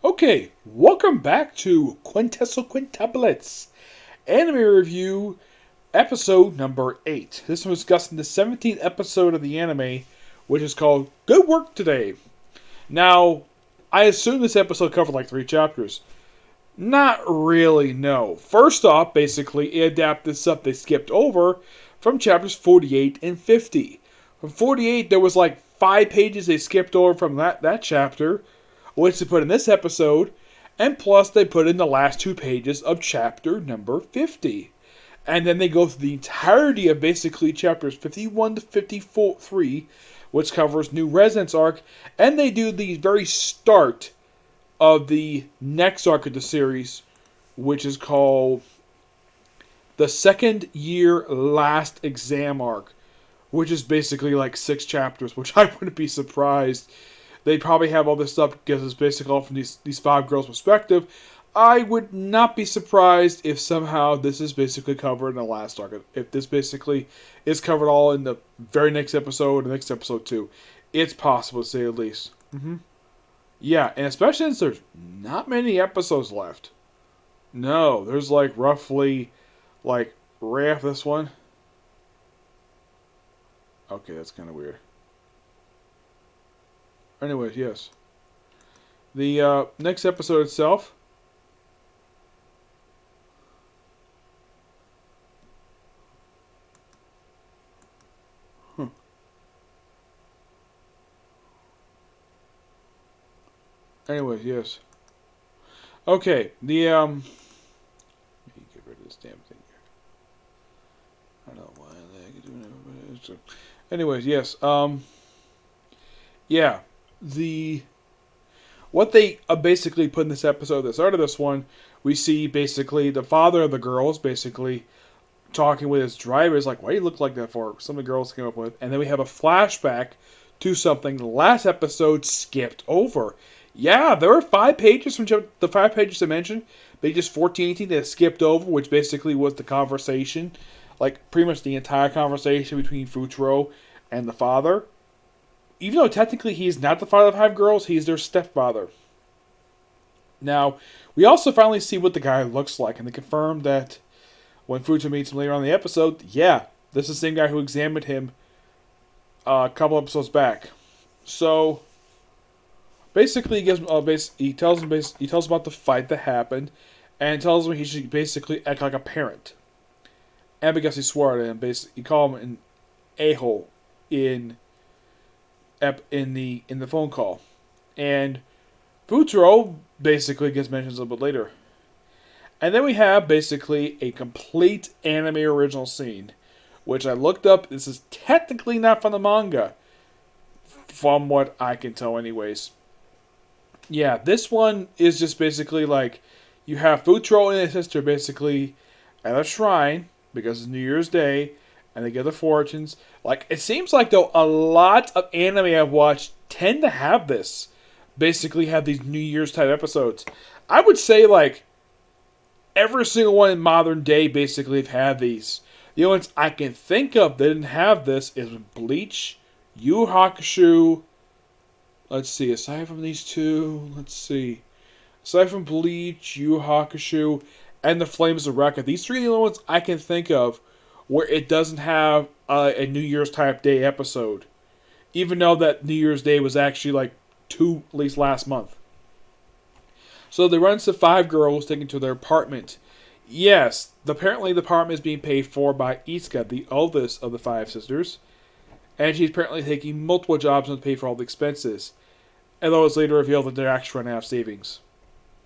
Okay, welcome back to Quintessential Quintuplets anime review episode number 8. This was discussing the 17th episode of the anime, which is called Good Work Today. Now, I assume this episode covered like 3 chapters. Not really, no. First off, basically, it adapted stuff they skipped over from chapters 48 and 50. From 48, there was like 5 pages they skipped over from that chapter, which they put in this episode, and plus they put in the last 2 pages of chapter number 50. And then they go through the entirety of basically chapters 51 to 53, which covers New Residence arc, and they do the very start of the next arc of the series, which is called the second year last exam arc, which is basically like 6 chapters, which I wouldn't be surprised. They probably have all this stuff because it's basically all from these 5 girls' perspective. I would not be surprised if somehow this is basically covered in the last arc. If this basically is covered all in the very next episode, the next episode too. It's possible to say the least. Yeah, and especially since there's not many episodes left. No, there's like roughly, like, right after this one. Okay, that's kind of weird. Anyways, yes. The next episode itself. Anyways, yes. Okay, let me get rid of this damn thing here. I don't know why I can do it. Anyways, yes. Yeah, what they basically put in this episode, the start of this one, we see basically the father of the girls basically talking with his drivers, like, why do you look like that for? Some of the girls came up with, and then we have a flashback to something the last episode skipped over. Yeah, there were 5 pages from the 5 pages I mentioned, pages 14, 18 that skipped over, which basically was the conversation, like pretty much the entire conversation between Futuro and the father. Even though technically he's not the father of 5 girls, he's their stepfather. Now, we also finally see what the guy looks like, and they confirm that when Futuro meets him later on in the episode, yeah, this is the same guy who examined him a couple episodes back. So basically, he tells him about the fight that happened, and tells him he should basically act like a parent. And because he swore at him, basically he called him an a-hole in the phone call, and Futuro basically gets mentioned a little bit later. And then we have basically a complete anime original scene, which I looked up. This is technically not from the manga, from what I can tell, anyways. Yeah, this one is just basically like you have Futuro and his sister basically at a shrine because it's New Year's Day, and they get their fortunes. Like, it seems like though a lot of anime I've watched tend to have this. Basically, have these New Year's type episodes. I would say like every single one in modern day basically have had these. The only ones I can think of that didn't have this is Bleach, Yu Yu Hakusho. Let's see, aside from these two, aside from Bleach, Yu Yu Hakusho, and the Flames of Rekka, these 3 are the only ones I can think of where it doesn't have a New Year's type day episode. Even though that New Year's Day was actually like at least last month. So they run into 5 girls taken to their apartment. Yes, apparently the apartment is being paid for by Itsuka, the eldest of the 5 sisters. And she's apparently taking multiple jobs to pay for all the expenses. Although it's later revealed that they're actually running out of savings.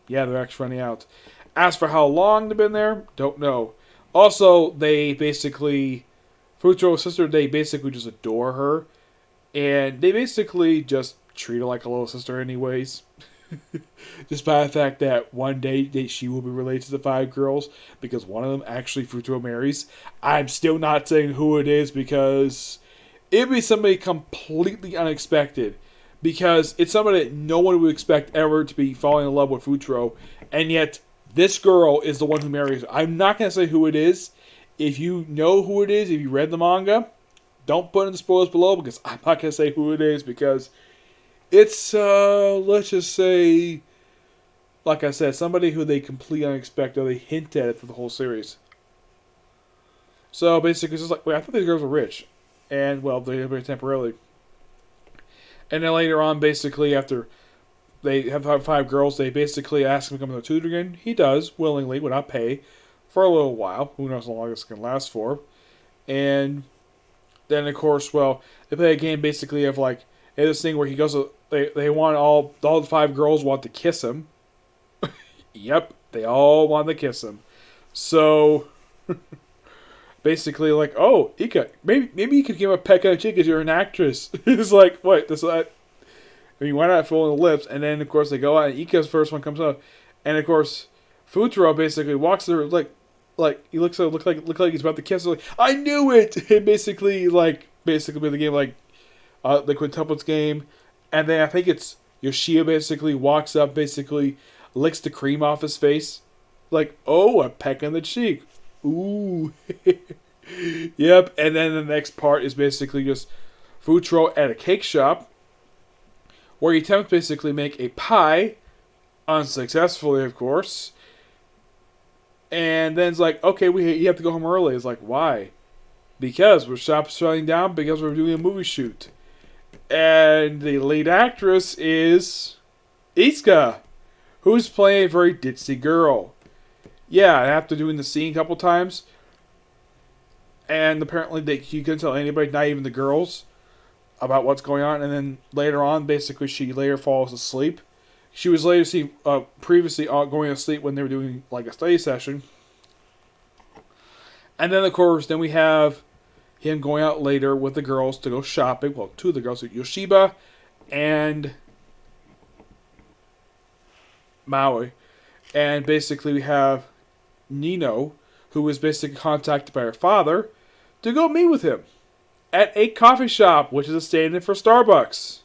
Yeah, they're actually running out. As for how long they've been there, don't know. Also, Futuro's sister, they basically just adore her. And they basically just treat her like a little sister anyways. Just by the fact that one day she will be related to the 5 girls, because one of them actually Futuro marries. I'm still not saying who it is because it'd be somebody completely unexpected. Because it's somebody that no one would expect ever to be falling in love with Futuro, and yet this girl is the one who marries her. I'm not going to say who it is. If you know who it is, if you read the manga, don't put in the spoilers below, because I'm not going to say who it is, because it's, let's just say, like I said, somebody who they completely unexpected. They hint at it through the whole series. So basically, it's just like, wait, I thought these girls were rich, and well, they were temporarily. And then later on, basically, after they have five girls, they basically ask him to become their tutor again. He does willingly, without pay, for a little while. Who knows how long this can last for? And then, of course, well, they play a game basically of like this thing where he goes. They want all the five girls want to kiss him. Yep, they all want to kiss him. So basically, like, oh, Ika, maybe you could give him a peck on the cheek because you're an actress. It's like, what? This that. I mean, why not fill in the lips? And then, of course, they go out, and Ika's first one comes out, and of course, Futuro basically walks through like he looks like he's about to kiss her. Like, I knew it. And basically the game like the quintuplets game, and then I think it's Yoshia basically walks up, basically licks the cream off his face, like, oh, a peck on the cheek. Ooh. Yep. And then the next part is basically just Futuro at a cake shop, where he attempts basically make a pie, unsuccessfully, of course. And then it's like, okay, you have to go home early. It's like, why? Because we're shutting down because we're doing a movie shoot. And the lead actress is Iska, who's playing a very ditzy girl. Yeah, after doing the scene a couple times, and apparently you couldn't tell anybody, not even the girls, about what's going on. And then later on, basically, she later falls asleep. She was later seen previously going to sleep when they were doing like a study session. And then, of course, then we have him going out later with the girls to go shopping. Well, two of the girls, Yoshiba and Maui. And basically we have Nino, who was basically contacted by her father to go meet with him at a coffee shop, which is a stand-in for Starbucks.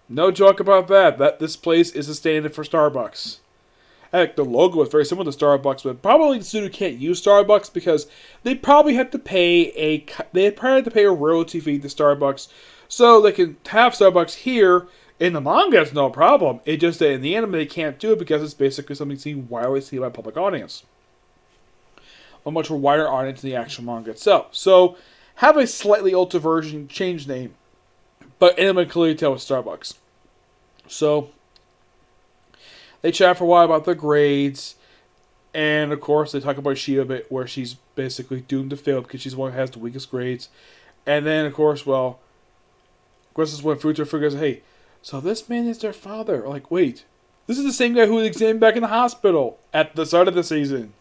No joke about that. This place is a stand-in for Starbucks. Heck, the logo is very similar to Starbucks, but probably the studio can't use Starbucks because they probably had to pay a royalty fee to Starbucks, so they can have Starbucks here. In the manga, it's no problem. It's just that in the anime, they can't do it because it's basically something seen widely seen by a public audience, a much wider audience than the actual manga itself. So, have a slightly altered version, change name, but anime clearly tell it's Starbucks. So, they chat for a while about their grades, and of course, they talk about Shia a bit, where she's basically doomed to fail because she's the one who has the weakest grades. And then, of course, this is when Futuro figures, hey, so this man is their father. Like, wait, this is the same guy who was examined back in the hospital at the start of the season.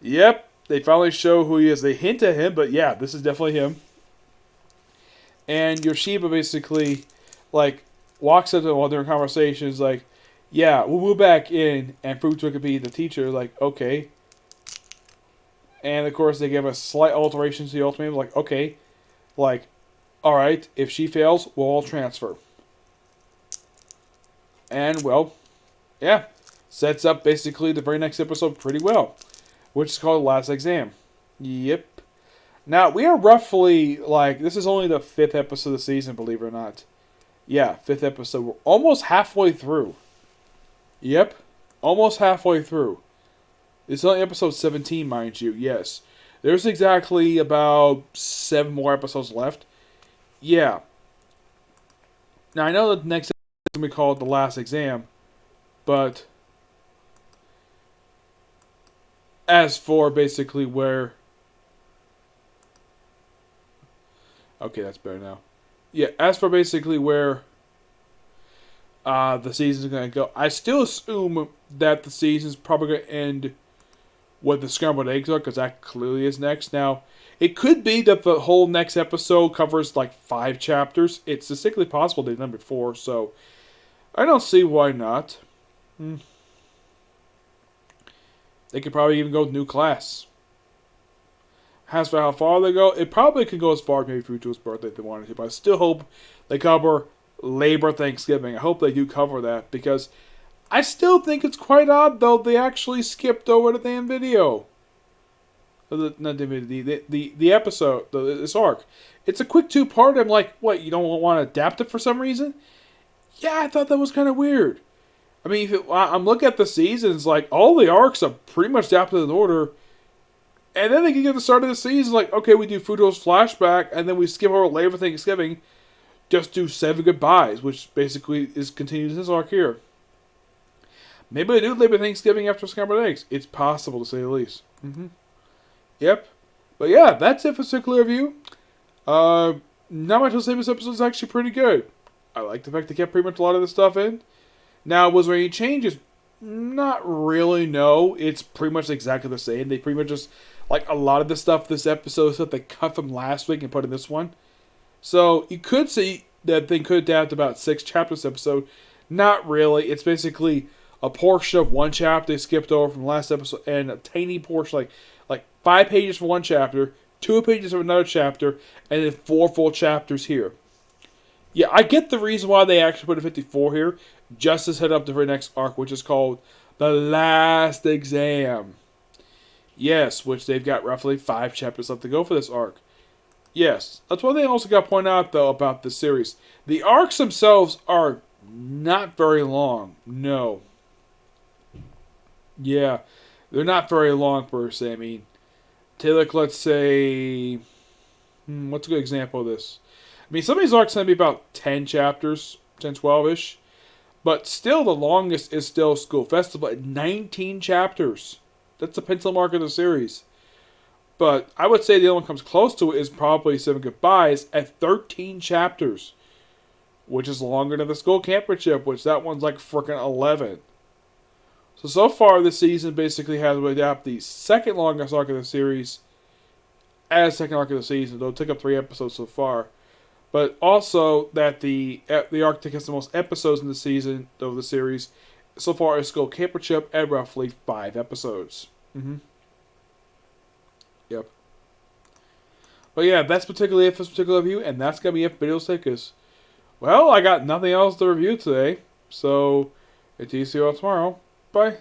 Yep, they finally show who he is. They hint at him, but yeah, this is definitely him. And Yoshiba basically, walks up to them while they're in conversations, yeah, we'll move back in, and Futuro could be the teacher, okay. And, of course, they give a slight alteration to the ultimatum, okay, alright, if she fails, we'll all transfer. And, well, yeah, sets up basically the very next episode pretty well, which is called Last Exam. Yep. Now, we are roughly, this is only the 5th episode of the season, believe it or not. Yeah, 5th episode. We're almost halfway through. Yep, almost halfway through. It's only episode 17, mind you, yes. There's exactly about 7 more episodes left. Yeah. Now, I know that the next episode is going to be called The Last Exam, but as for basically where... Okay, that's better now. Yeah, as for basically where the season's going to go, I still assume that the season's probably going to end with the scrambled eggs are, because that clearly is next. Now, it could be that the whole next episode covers 5 chapters. It's distinctly possible they've done before, so I don't see why not. They could probably even go with new class. As for how far they go, it probably could go as far as maybe Futuro's birthday if they wanted to, but I still hope they cover Labor Thanksgiving. I hope they do cover that, because I still think it's quite odd, though, they actually skipped over the damn video. Not the video, the episode, this arc. It's a quick 2-part. I'm like, what, you don't want to adapt it for some reason? Yeah, I thought that was kind of weird. I mean, I'm looking at the seasons, like, all the arcs are pretty much adapted in order. And then they can get the start of the season, like, okay, we do Fudo's flashback, and then we skip over Labor Thanksgiving, just do 7 goodbyes, which basically is continues his arc here. Maybe they do Labor Thanksgiving after Scrambled Eggs. It's possible, to say the least. Yep. But yeah, that's it for Circular Review. Not much to say. This episode is actually pretty good. I like the fact they kept pretty much a lot of this stuff in. Now, was there any changes? Not really, no. It's pretty much exactly the same. They pretty much just, like, a lot of the stuff this episode stuff they cut from last week and put in this one. So, you could see that they could adapt about 6 chapters this episode. Not really. It's basically a portion of one chapter they skipped over from last episode, and a tiny portion, like 5 pages for one chapter, 2 pages for another chapter, and then 4 full chapters here. Yeah, I get the reason why they actually put a 54 here, just to set up the very next arc, which is called The Last Exam. Yes, which they've got roughly 5 chapters left to go for this arc. Yes, that's one thing I also got to point out, though, about this series. The arcs themselves are not very long. No. Yeah, they're not very long, per se. I mean, take, let's say... what's a good example of this? I mean, some of these arcs are going to be about 10 chapters, 10, 12-ish. But still, the longest is still School Festival at 19 chapters. That's the pencil mark of the series. But I would say the only one comes close to it is probably 7 Goodbyes at 13 chapters. Which is longer than the School Championship, which that one's like frickin' 11. So far this season basically has to adapt the second longest arc of the series as second arc of the season, though it took up 3 episodes so far. But also that the arc that has the most episodes in the season of the series so far is School Championship at roughly 5 episodes. Yep. But yeah, that's particularly it for this particular review, and that's going to be it for Video Stickers. Well, I got nothing else to review today, so until you see you all tomorrow. Bye.